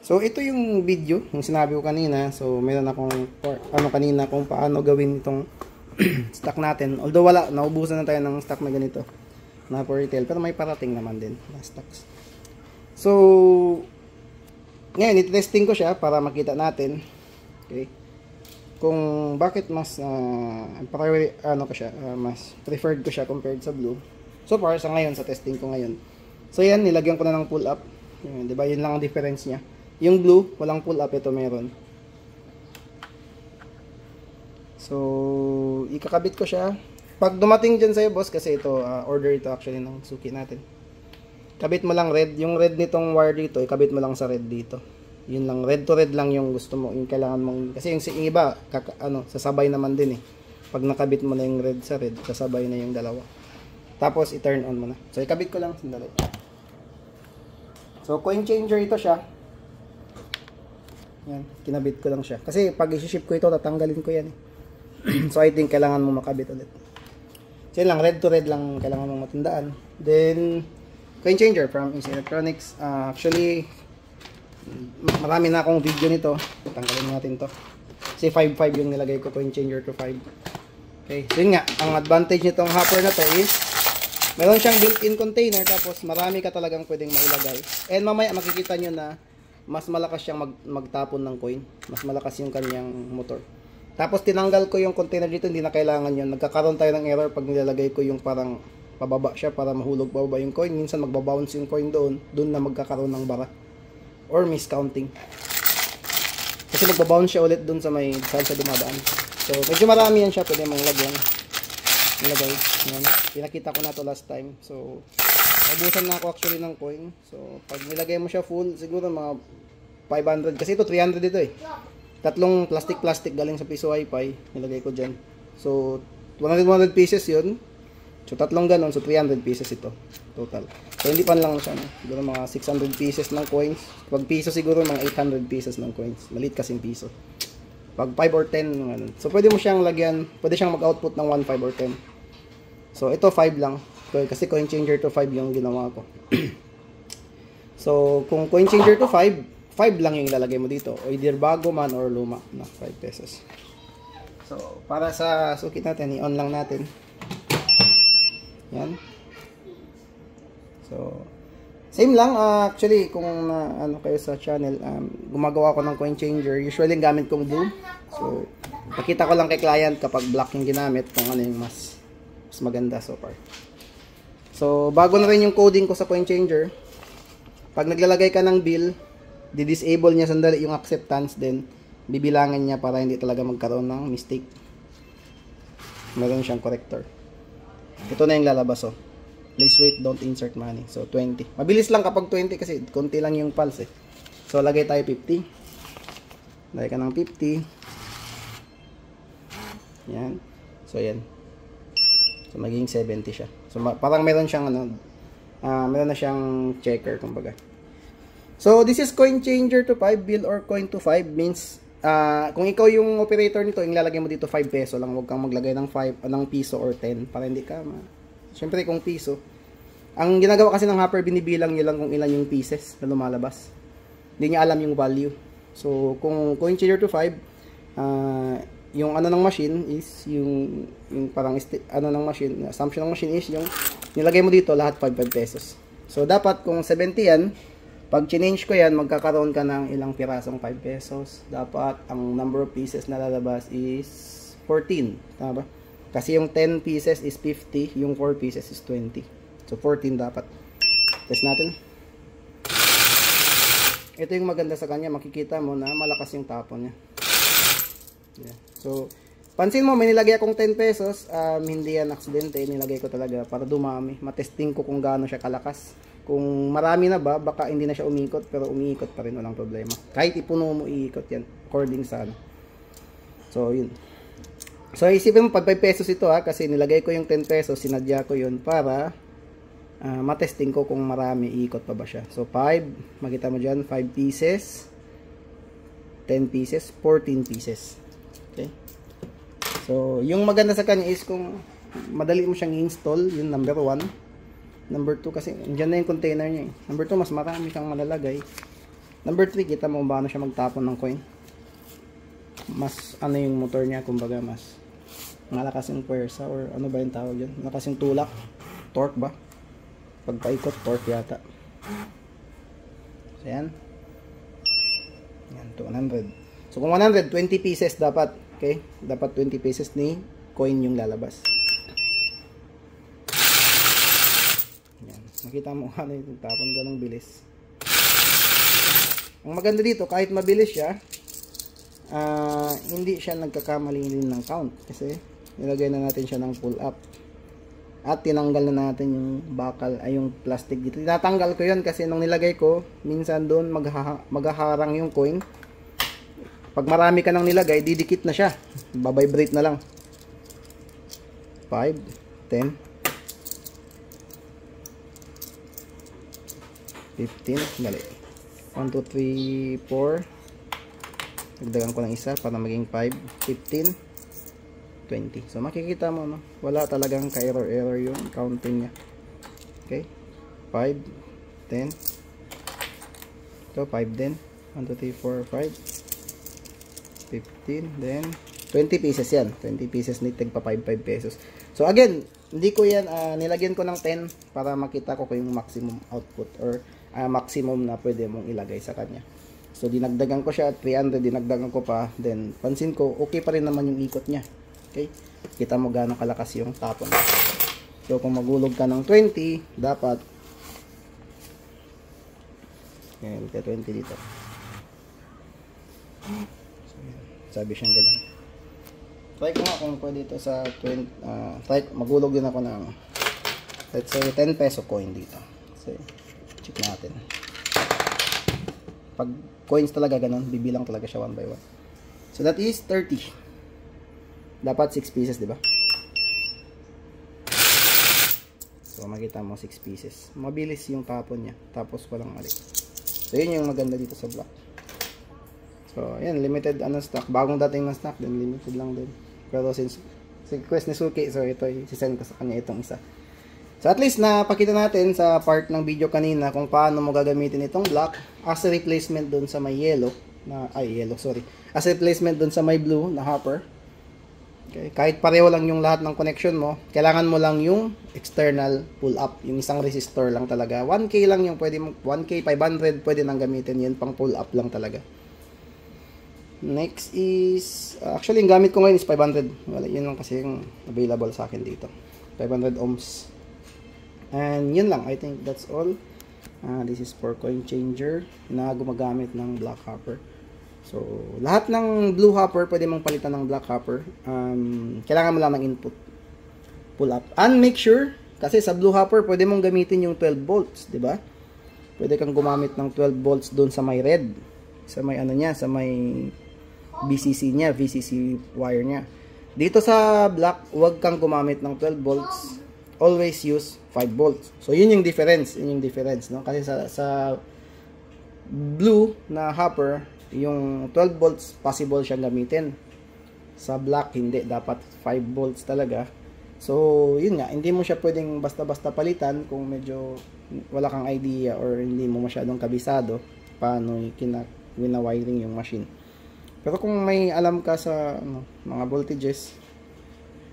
So ito yung video, yung sinabi ko kanina. So meron akong kanina kung paano gawin itong stock natin. Although wala, naubusan na tayo ng stock na ganito na for retail, pero may parating naman din na stocks. So ngayon i-testing ko siya para makita natin, okay, kung bakit mas mas preferred ko siya compared sa blue. So far sa ngayon, sa testing ko ngayon. So yan, nilagyan ko na ng pull up. Yan, 'di ba? Yun lang ang difference niya. Yung blue, walang pull up, ito meron. So, ikakabit ko siya. Pag dumating dyan sa'yo, boss, kasi ito, order ito actually ng suki natin. Kabit mo lang red. Yung red nitong wire dito, ikabit mo lang sa red dito. Yun lang, red to red lang yung gusto mo. Yung kailangan mong, kasi yung iba, sasabay naman din eh. Pag nakabit mo na yung red sa red, sasabay na yung dalawa. Tapos, i-turn on mo na. So, ikabit ko lang, sandali. So, coin changer ito siya. Yan, kinabit ko lang siya. Kasi pag i-ship ko ito, tatanggalin ko yan eh. So I think kailangan mo makabit ulit. So yun lang, red to red lang kailangan mong matandaan. Then, coin changer from Ace Electronics. Actually, marami na akong video nito. Tanggalin natin to. Kasi 5.5 yung nilagay ko, coin changer to 5. Okay, so yun nga, ang advantage nitong hopper na to is, meron siyang built-in container, tapos marami ka talagang pwedeng mailagay. And mamaya makikita nyo na mas malakas siyang magtapon ng coin. Mas malakas yung kanyang motor. Tapos tinanggal ko yung container dito, hindi na kailangan yun. Nagkakaroon tayo ng error pag nilalagay ko yung parang pababa siya para mahulog pababa yung coin. Minsan magbabounce yung coin doon na magkakaroon ng bara. Or miscounting. Kasi magbabounce siya ulit doon sa may saan siya dumadaan. So medyo marami yan siya, pwede mong lagyan. Nilagay. Yan. Pinakita ko na to last time. So nabusan na ako actually ng coin. So, pag nilagay mo siya full, siguro mga 500. Kasi ito, 300 dito eh. Tatlong plastic galing sa Piso Wi-Fi. Nilagay ko dyan. So, 100 pieces yun. So, tatlong ganon. So, 300 pieces ito. Total. So, hindi pa lang siya. No? Siguro mga 600 pieces ng coins. Pag piso siguro, mga 800 pieces ng coins. Maliit kasing piso. Pag 5 or 10, ganun. So, pwede mo siyang lagyan. Pwede siyang mag-output ng 1, 5 or 10. So, ito 5 lang. Kasi coin changer to 5 yung ginawa ko. So, kung coin changer to 5, 5 lang yung ilalagay mo dito. O either bago man or luma na 5 pesos. So, para sa sukit natin, i-on lang natin. Yan. So, same lang. Actually, kung ano kayo sa channel, gumagawa ko ng coin changer. Usually, gamit kong blue. So, nakita ko lang kay client kapag black yung ginamit kung ano yung mas maganda so far. So, bago na rin yung coding ko sa coin changer. Pag naglalagay ka ng bill, di-disable niya sandali yung acceptance, then bibilangin niya para hindi talaga magkaroon ng mistake. Meron siyang corrector. Ito na yung lalabas, oh. Please wait, don't insert money. So, 20. Mabilis lang kapag 20 kasi konti lang yung pulse eh. So, lagay tayo 50. Lagay ka ng 50. Yan. So, yan. So, magiging 70 siya. So, parang meron siyang meron na siyang checker kumbaga. So, this is coin changer to 5, bill or coin to 5 means kung ikaw yung operator nito, ilalagay mo dito 5 peso lang, huwag kang maglagay ng ng piso or 10 para hindi ka Siyempre kung piso. Ang ginagawa kasi ng hopper, binibilang niya lang kung ilan yung pieces na lumalabas. Hindi niya alam yung value. So, kung coin changer to 5, yung ano ng machine is yung parang ng machine, assumption ng machine is yung nilagay mo dito lahat 5 pesos. So dapat kung 70 yan, pag change ko yan, magkakaroon ka ng ilang pirasong 5 pesos. Dapat ang number of pieces na lalabas is 14, tama ba? Kasi yung 10 pieces is 50, yung 4 pieces is 20. So 14 dapat. Test natin. Ito yung maganda sa kanya, makikita mo na malakas yung tapon niya. Yeah. So, pansin mo, may nilagay akong 10 pesos. Hindi yan aksidente. Nilagay ko talaga para dumami. Matesting ko kung gaano siya kalakas. Kung marami na ba, baka hindi na siya umikot. Pero umiikot pa rin, walang problema. Kahit ipuno mo, iikot yan. According sa ano. So, yun. So, isipin mo, pag 5 pesos ito kasi nilagay ko yung 10 pesos, sinadya ko yun para matesting ko kung marami, iikot pa ba siya. So, 5. Makita mo dyan, 5 pieces. 10 pieces, 14 pieces. Okay. So, yung maganda sa kanya is kung madali mo siyang i-install, yung number 1. Number 2 kasi, andyan na yung container niya eh. Number 2, mas marami kang malalagay. Number 3, kita mo kung paano siya magtapon ng coin. Mas ano yung motor niya, kumbaga mas malakas yung puwersa, or ano ba yung tawag yun? Malakas yung tulak. Torque ba? Pagpaikot, torque yata. So yan. Yan, 200. So kung 100, 20 pieces dapat. Okay? Dapat 20 pieces ni coin yung lalabas. Yan. Makita mo ano yung tapon, ganong bilis. Ang maganda dito, kahit mabilis siya, hindi siya nagkakamali rin ng count. Kasi nilagay na natin siya ng pull up. At tinanggal na natin yung bakal, ay yung plastic dito. Tinatanggal ko yun kasi nung nilagay ko, minsan doon maghaharang yung coin. Pag marami ka nang nilagay, didikit na siya. Babibrate na lang. 5, 10, 15, dali. 1, 2, 3, 4. Dagdagan ko ng isa para maging 5, 15, 20. So makikita mo, no? Wala talagang ka-error yung counting niya. Okay? 5, 10. Ito, 5 din. 1, 2, 3, 4, 5. 15, then 20 pieces yan. 20 pieces ni tigpa 5 pesos. So again, hindi ko yan, nilagyan ko ng 10 para makita ko yung maximum output or maximum na pwede mong ilagay sa kanya. So dinagdagan ko siya at 300, dinagdagan ko pa, then pansin ko okay pa rin naman yung ikot niya. Okay? Kita mo gaano kalakas yung tapon. So kung magulog ka ng 20, dapat yan, 20 dito. Sabi siyang ganyan. Try ko nga kung pwede ito sa 20, magulog din ako ng, let's say, 10 peso coin dito. So, check natin. Pag coins talaga ganun, bibilang talaga siya 1 by 1. So, that is 30. Dapat 6 pieces, di ba? So, makita mo 6 pieces. Mabilis yung tapon niya. Tapos, walang mali. So, yun yung maganda dito sa block. So, yan, limited stock. Bagong dating ng stock, then limited lang din. Pero since request ni Suki, so ito, isisend ko sa kanya itong isa. So, at least napakita natin sa part ng video kanina kung paano mo gagamitin itong block as a replacement dun sa may yellow, as a replacement dun sa may blue na hopper. Okay. Kahit pareho lang yung lahat ng connection mo, kailangan mo lang yung external pull up, yung isang resistor lang talaga. 1K lang yung pwede mo, 1K, 500 pwede nang gamitin yun, pang pull up lang talaga. Next is, actually yung gamit ko ngayon is 500. Wala, yun lang kasi yung available sa akin dito. 500 ohms. And yun lang, I think that's all. This is for coin changer na gumagamit ng black hopper. So, lahat ng blue hopper pwede mong palitan ng black hopper. Kailangan mo lang ng input pull up. And make sure, kasi sa blue hopper pwede mong gamitin yung 12 volts, di ba? Pwede kang gumamit ng 12 volts doon sa may red. Sa may ano niya, sa may VCC niya, VCC wire niya. Dito sa black, huwag kang gumamit ng 12 volts. Always use 5 volts. So, yun yung difference. Yun yung difference, no? Kasi sa blue na hopper, yung 12 volts, possible siyang gamitin. Sa black, hindi. Dapat 5 volts talaga. So, yun nga. Hindi mo siya pwedeng basta-basta palitan kung medyo wala kang idea or hindi mo masyadong kabisado paano wina-wiring yung machine. Pero kung may alam ka sa mga voltages,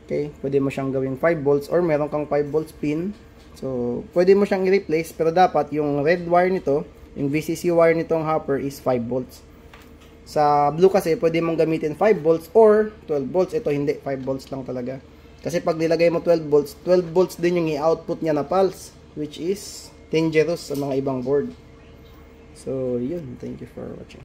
okay, pwede mo siyang gawing 5 volts or meron kang 5 volts pin. So, pwede mo siyang i-replace pero dapat yung red wire nito, yung VCC wire nitong hopper is 5 volts. Sa blue kasi, pwede mong gamitin 5 volts or 12 volts. Ito hindi, 5 volts lang talaga. Kasi pag nilagay mo 12 volts din yung i-output niya na pulse, which is dangerous sa mga ibang board. So, yun. Thank you for watching.